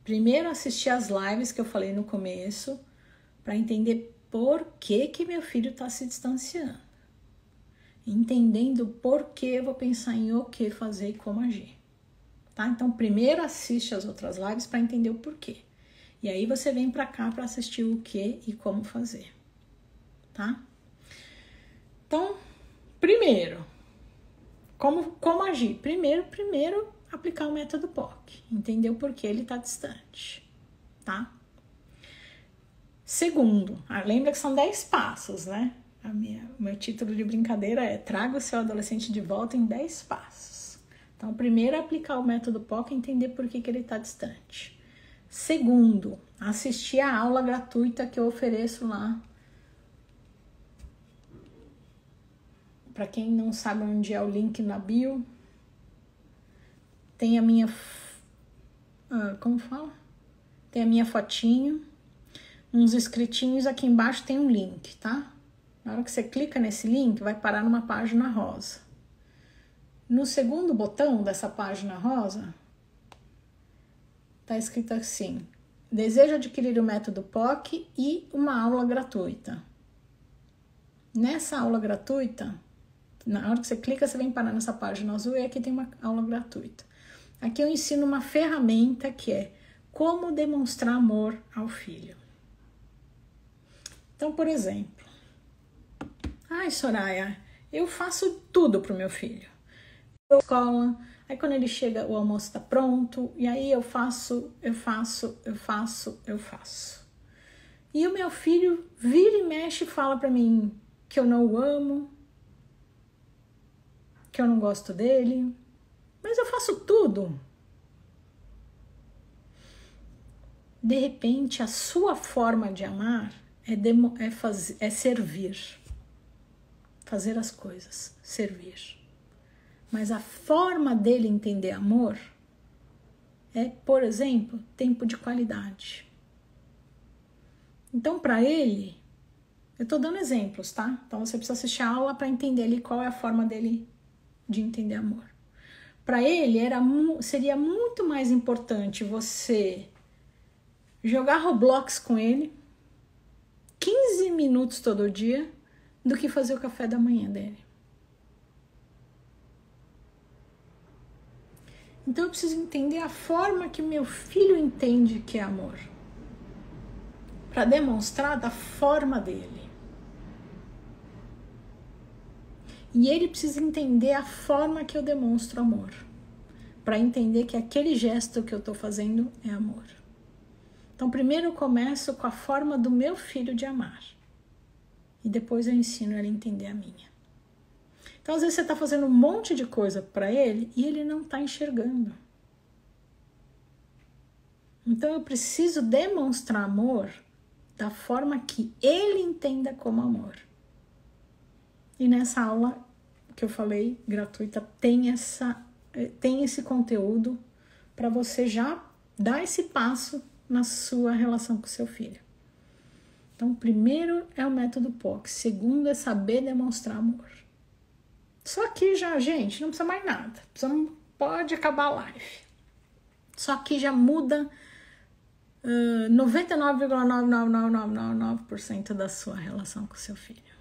Primeiro assistir as lives que eu falei no começo, para entender por que meu filho está se distanciando. Entendendo por que eu vou pensar em o que fazer e como agir. Tá? Então, primeiro assiste as outras lives para entender o porquê. E aí você vem para cá para assistir o que e como fazer. Tá? Então, primeiro, como agir? Primeiro aplicar o método POC. Entender o porquê ele está distante. Tá? Segundo, lembra que são 10 passos, né? O meu título de brincadeira é Traga o seu adolescente de volta em 10 passos. Então, primeiro é aplicar o método POC e entender por que ele está distante. Segundo, assistir a aula gratuita que eu ofereço lá. Para quem não sabe onde é o link na bio, tem a minha... como fala? Tem a minha fotinho, uns escritinhos, aqui embaixo tem um link, tá? Na hora que você clica nesse link, vai parar numa página rosa. No segundo botão dessa página rosa, tá escrito assim: deseja adquirir o método POC e uma aula gratuita. Nessa aula gratuita, na hora que você clica, você vem parar nessa página azul e aqui tem uma aula gratuita. Aqui eu ensino uma ferramenta que é como demonstrar amor ao filho. Então, por exemplo, ai, Soraya, eu faço tudo pro meu filho. Eu escola, aí quando ele chega, o almoço tá pronto, e aí eu faço. E o meu filho vira e mexe e fala pra mim que eu não o amo, que eu não gosto dele, mas eu faço tudo. De repente, a sua forma de amar é servir. Fazer as coisas, servir. Mas a forma dele entender amor é, por exemplo, tempo de qualidade. Então, para ele, eu tô dando exemplos, tá? Então, você precisa assistir a aula para entender ali qual é a forma dele de entender amor. Para ele, seria muito mais importante você jogar Roblox com ele 15 minutos todo dia do que fazer o café da manhã dele. Então eu preciso entender a forma que meu filho entende que é amor, para demonstrar da forma dele. E ele precisa entender a forma que eu demonstro amor, para entender que aquele gesto que eu estou fazendo é amor. Então primeiro eu começo com a forma do meu filho de amar, e depois eu ensino ele a entender a minha. Então, às vezes, você está fazendo um monte de coisa para ele e ele não está enxergando. Então, eu preciso demonstrar amor da forma que ele entenda como amor. E nessa aula que eu falei, gratuita, tem esse conteúdo para você já dar esse passo na sua relação com o seu filho. Então, primeiro é o método POC. Segundo é saber demonstrar amor. Só que já, gente, não precisa mais nada. Pode acabar a live. Só que já muda 99,99999% da sua relação com o seu filho.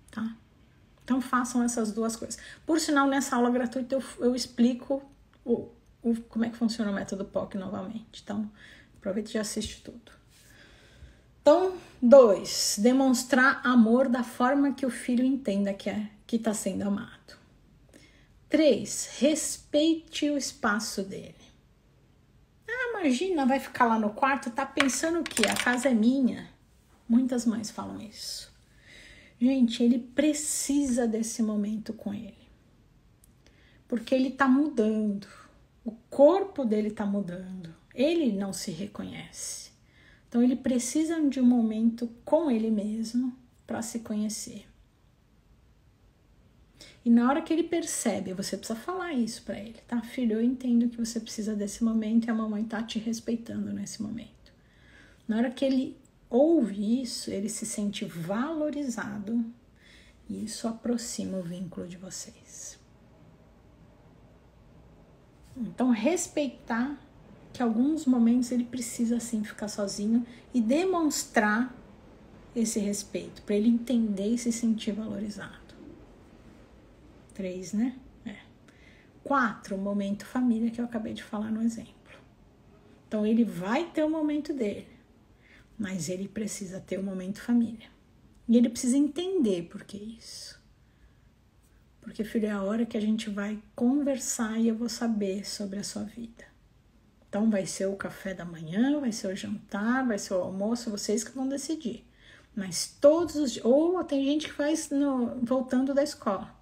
Tá? Então façam essas duas coisas. Por sinal, nessa aula gratuita eu explico como é que funciona o método POC novamente. Então, aproveita e já assiste tudo. Então, 2. Demonstrar amor da forma que o filho entenda que está sendo amado. 3. Respeite o espaço dele. Imagina, vai ficar lá no quarto, tá pensando o quê? A casa é minha. Muitas mães falam isso. Gente, ele precisa desse momento com ele. Porque ele tá mudando. O corpo dele tá mudando. Ele não se reconhece. Então, ele precisa de um momento com ele mesmo para se conhecer. E na hora que ele percebe, você precisa falar isso para ele, tá? Filho, eu entendo que você precisa desse momento e a mamãe tá te respeitando nesse momento. Na hora que ele ouve isso, ele se sente valorizado e isso aproxima o vínculo de vocês. Então, respeitar que alguns momentos ele precisa assim ficar sozinho e demonstrar esse respeito, para ele entender e se sentir valorizado. 3, né? 4, momento família, que eu acabei de falar no exemplo. Então, ele vai ter o momento dele, mas ele precisa ter o momento família. E ele precisa entender por que isso. Porque, filho, é a hora que a gente vai conversar e eu vou saber sobre a sua vida. Então, vai ser o café da manhã, vai ser o jantar, vai ser o almoço, vocês que vão decidir. Mas todos os dias, ou tem gente que faz voltando da escola.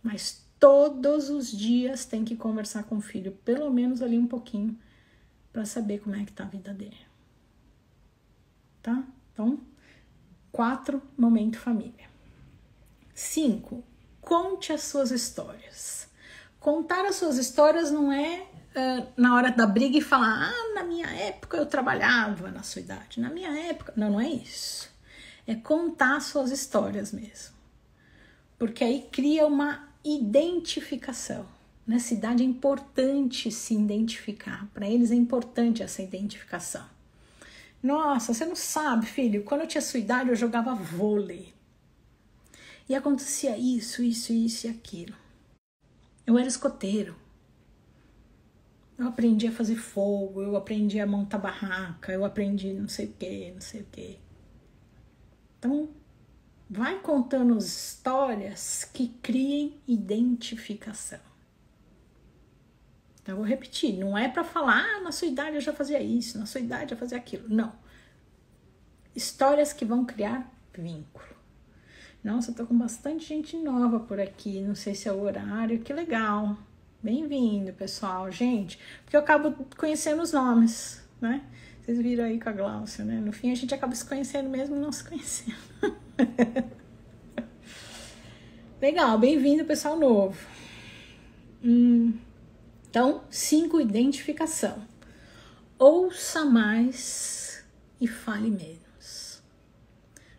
Mas todos os dias tem que conversar com o filho, pelo menos ali um pouquinho, para saber como é que tá a vida dele. Tá? Então, 4, momento família. 5, conte as suas histórias. Contar as suas histórias não é na hora da briga e falar, na minha época eu trabalhava na sua idade, na minha época. Não, não é isso. É contar as suas histórias mesmo. Porque aí cria uma identificação. Nessa idade é importante se identificar. Para eles é importante essa identificação. Nossa, você não sabe, filho, quando eu tinha sua idade eu jogava vôlei. E acontecia isso e aquilo. Eu era escoteiro. Eu aprendi a fazer fogo, eu aprendi a montar barraca, eu aprendi não sei o quê. Então, vai contando histórias que criem identificação. Então, eu vou repetir, não é para falar, na sua idade eu já fazia isso, na sua idade eu já fazia aquilo. Não. Histórias que vão criar vínculo. Nossa, eu tô com bastante gente nova por aqui, não sei se é o horário, que legal. Bem-vindo, pessoal. Gente, porque eu acabo conhecendo os nomes, né? Vocês viram aí com a Gláucia, né? No fim, a gente acaba se conhecendo mesmo não se conhecendo. Legal, bem-vindo, pessoal novo. Então, 5, identificação. Ouça mais e fale menos.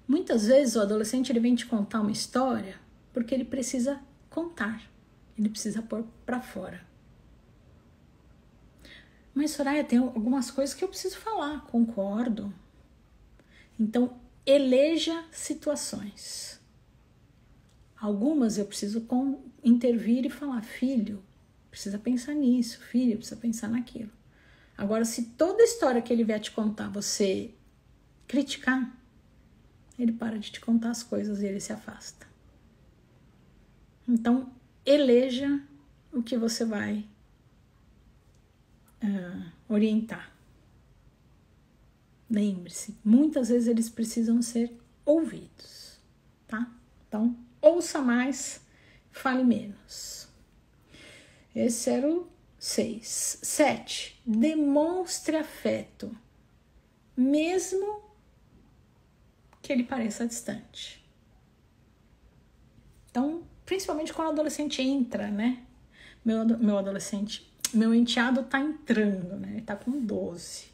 Muitas vezes o adolescente ele vem te contar uma história porque ele precisa contar. Ele precisa pôr pra fora. Mas, Soraya, tem algumas coisas que eu preciso falar. Concordo. Então, eleja situações. Algumas eu preciso intervir e falar, filho, precisa pensar nisso, filho, precisa pensar naquilo. Agora, se toda história que ele vier te contar, você criticar, ele para de te contar as coisas e ele se afasta. Então, eleja o que você vai orientar. Lembre-se, muitas vezes eles precisam ser ouvidos, tá? Então, ouça mais, fale menos. Esse era o 6. 7. Demonstre afeto, mesmo que ele pareça distante. Então, principalmente quando o adolescente entra, né? Meu enteado tá entrando, né? Ele tá com 12.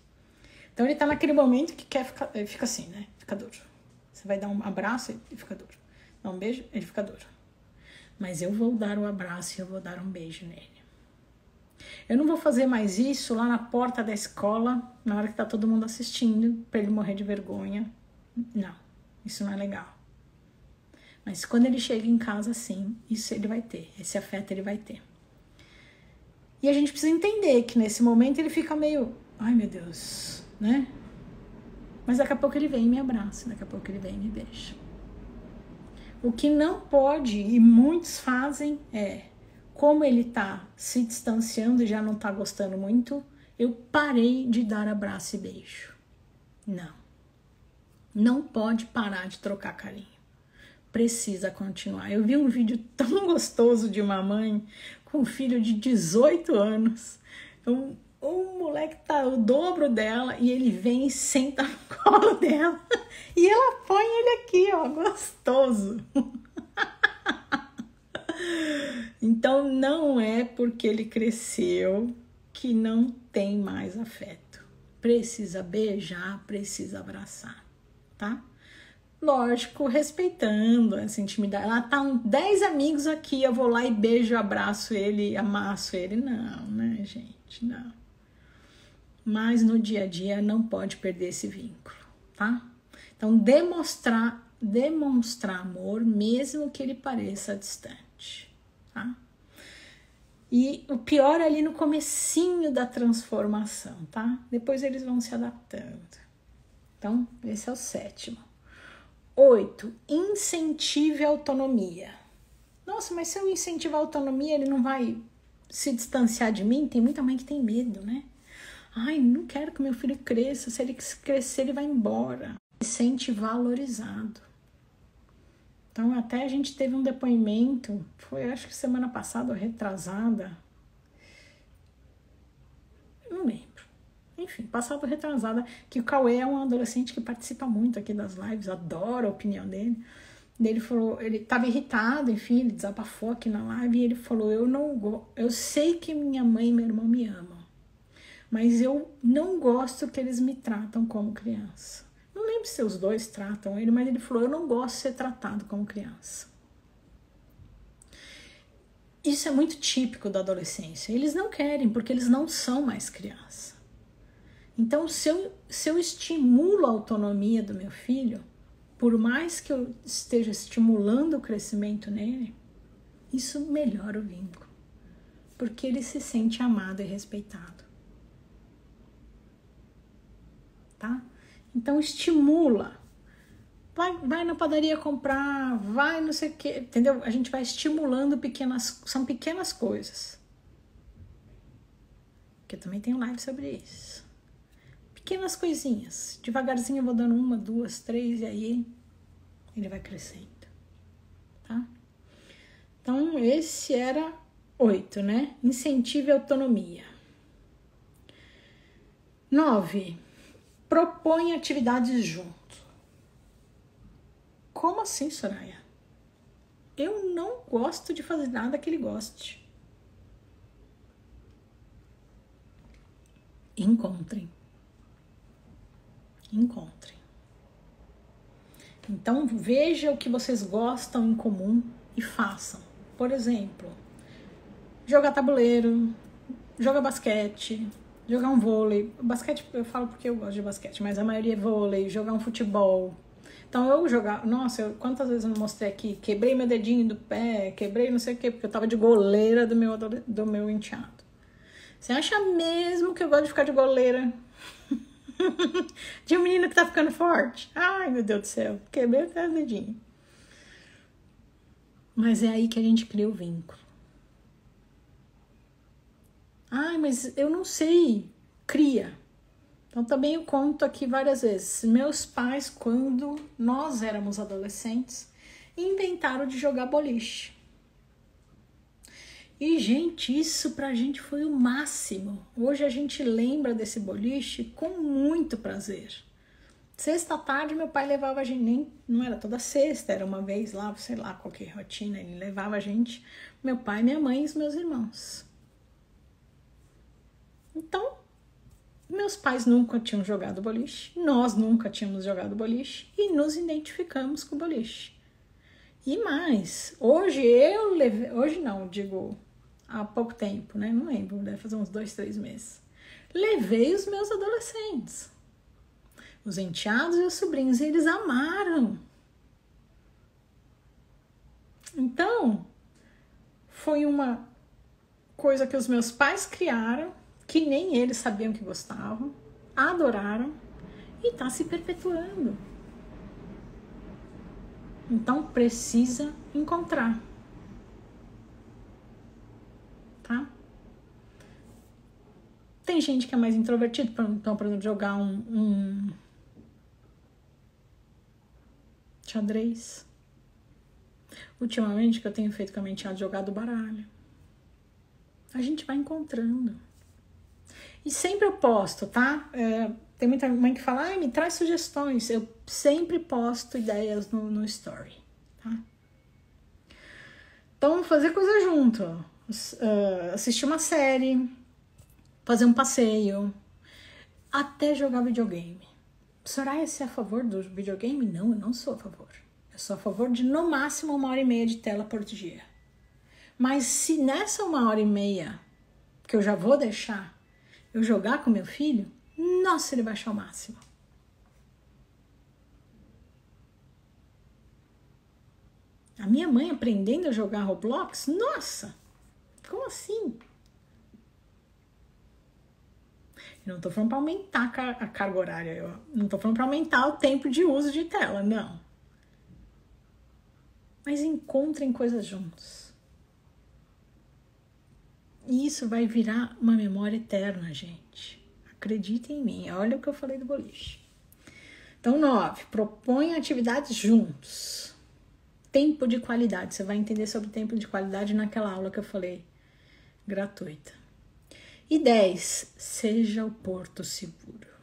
Então, ele tá naquele momento que quer ficar, fica assim, né? Fica duro. Você vai dar um abraço, ele fica duro. Dá um beijo, ele fica duro. Mas eu vou dar o abraço e eu vou dar um beijo nele. Eu não vou fazer mais isso lá na porta da escola, na hora que tá todo mundo assistindo, pra ele morrer de vergonha. Não, isso não é legal. Mas quando ele chega em casa, sim, isso ele vai ter. Esse afeto ele vai ter. E a gente precisa entender que nesse momento ele fica meio... Ai, meu Deus, né? Mas daqui a pouco ele vem e me abraça. Daqui a pouco ele vem e me beija. O que não pode, e muitos fazem, como ele tá se distanciando e já não tá gostando muito, eu parei de dar abraço e beijo. Não. Não pode parar de trocar carinho. Precisa continuar. Eu vi um vídeo tão gostoso de uma mãe com um filho de 18 anos. O moleque tá o dobro dela e ele vem e senta no colo dela. E ela põe ele aqui, ó, gostoso. Então, não é porque ele cresceu que não tem mais afeto. Precisa beijar, precisa abraçar, tá? Lógico, respeitando essa intimidade. Ela tá 10 amigos aqui, eu vou lá e beijo, abraço ele, amasso ele. Não, né, gente? Não. mas no dia a dia não pode perder esse vínculo, tá? Então, demonstrar amor, mesmo que ele pareça distante, tá? E o pior é ali no comecinho da transformação, tá? Depois eles vão se adaptando. Então, esse é o 7º. 8, incentive a autonomia. Nossa, mas se eu incentivar a autonomia, ele não vai se distanciar de mim? Tem muita mãe que tem medo, né? Ai, não quero que meu filho cresça. Se ele crescer, ele vai embora. Se sente valorizado. Então, até a gente teve um depoimento, foi acho que semana passada ou retrasada. Não lembro. Enfim, passada ou retrasada, que o Cauê é um adolescente que participa muito aqui das lives, adoro a opinião dele. Ele falou, ele estava irritado, enfim, ele desabafou aqui na live e ele falou, eu sei que minha mãe e meu irmão me amam, mas eu não gosto que eles me tratam como criança. Não lembro se os dois tratam ele, mas ele falou, eu não gosto de ser tratado como criança. Isso é muito típico da adolescência. Eles não querem, porque eles não são mais criança. Então, se eu estimulo a autonomia do meu filho, por mais que eu esteja estimulando o crescimento nele, isso melhora o vínculo, porque ele se sente amado e respeitado. Tá? Então, estimula. Vai na padaria comprar, vai não sei o que, entendeu? A gente vai estimulando são pequenas coisas. Porque eu também tenho live sobre isso. Pequenas coisinhas. Devagarzinho eu vou dando 1, 2, 3 e aí ele vai crescendo. Tá? Então, esse era 8, né? Incentive a autonomia. 9. Propõe atividades junto. Como assim, Soraya? Eu não gosto de fazer nada que ele goste. Encontrem. Então, veja o que vocês gostam em comum e façam. Por exemplo, jogar tabuleiro, jogar basquete, jogar um vôlei. Basquete eu falo porque eu gosto de basquete, mas a maioria é vôlei, jogar um futebol. Então eu jogava, nossa, quantas vezes eu não mostrei aqui, quebrei meu dedinho do pé, quebrei não sei o que, porque eu tava de goleira do meu enteado. Você acha mesmo que eu gosto de ficar de goleira? De um menino que tá ficando forte? Ai, meu Deus do céu, quebrei até o dedinho. Mas é aí que a gente cria o vínculo. Ai, mas eu não sei. Cria. Então, também eu conto aqui várias vezes. Meus pais, quando nós éramos adolescentes, inventaram de jogar boliche. E, gente, isso pra gente foi o máximo. Hoje a gente lembra desse boliche com muito prazer. Sexta tarde, meu pai levava a gente, não era toda sexta, era uma vez lá, sei lá, qualquer rotina, ele levava a gente, meu pai, minha mãe e os meus irmãos. Então, meus pais nunca tinham jogado boliche, nós nunca tínhamos jogado boliche e nos identificamos com o boliche. E mais, hoje não, digo, há pouco tempo, né? Não lembro, deve fazer uns 2, 3 meses. Levei os meus adolescentes, os enteados e os sobrinhos, e eles amaram. Então, foi uma coisa que os meus pais criaram, que nem eles sabiam que gostavam, adoraram e está se perpetuando. Então, precisa encontrar. Tá? Tem gente que é mais introvertido, então, por exemplo, jogar um xadrez. Ultimamente, que eu tenho feito com a minha enteada, jogar do baralho. A gente vai encontrando. E sempre eu posto, tá? Tem muita mãe que fala, me traz sugestões. Eu sempre posto ideias no story, tá? Então, fazer coisa junto. Assistir uma série, fazer um passeio, até jogar videogame. Soraya, você é a favor do videogame? Não, eu não sou a favor. Eu sou a favor de, no máximo, 1h30 de tela por dia. Mas se nessa 1h30 que eu já vou deixar eu jogar com meu filho, Nossa, ele vai achar o máximo. A minha mãe aprendendo a jogar Roblox, nossa, como assim? Eu não tô falando para aumentar a carga horária, eu não tô falando para aumentar o tempo de uso de tela, não. Mas encontrem coisas juntos. E isso vai virar uma memória eterna, gente. Acreditem em mim, olha o que eu falei do boliche. Então, 9, proponha atividades juntos. Tempo de qualidade, você vai entender sobre tempo de qualidade naquela aula que eu falei, gratuita. E 10, seja o porto seguro.